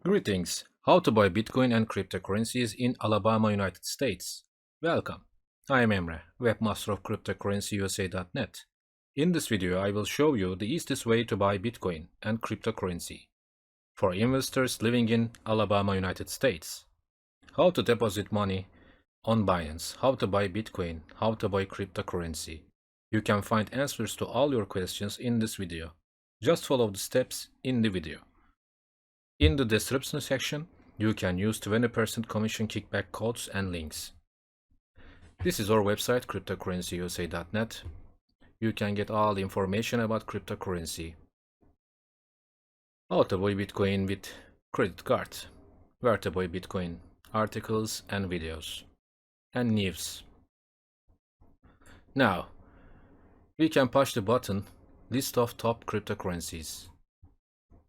Greetings! How to buy Bitcoin and cryptocurrencies in Alabama, United States. Welcome. I am Emre, webmaster of Cryptocurrencyusa.net. In this video, I will show you the easiest way to buy Bitcoin and cryptocurrency for investors living in Alabama, United States. How to deposit money on Binance, how to buy Bitcoin, how to buy cryptocurrency. You can find answers to all your questions in this video. Just follow the steps in the video. In the description section, you can use 20% commission kickback codes and links. This is our website, Cryptocurrencyusa.net. You can get all the information about cryptocurrency. How to buy Bitcoin with credit card. Where to buy Bitcoin, articles and videos, and news. Now, we can push the button, list of top cryptocurrencies.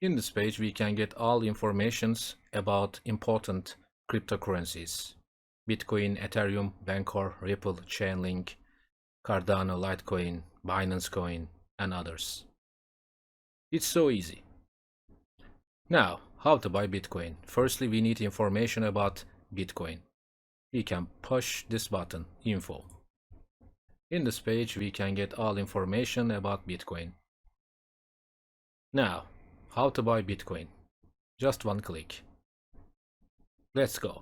In this page, we can get all informations about important cryptocurrencies. Bitcoin, Ethereum, Bancor, Ripple, Chainlink, Cardano, Litecoin, Binance Coin, and others. It's so easy. Now, how to buy Bitcoin? Firstly, we need information about Bitcoin. We can push this button, Info. In this page, we can get all information about Bitcoin. Now, how to buy Bitcoin? Just one click. Let's go.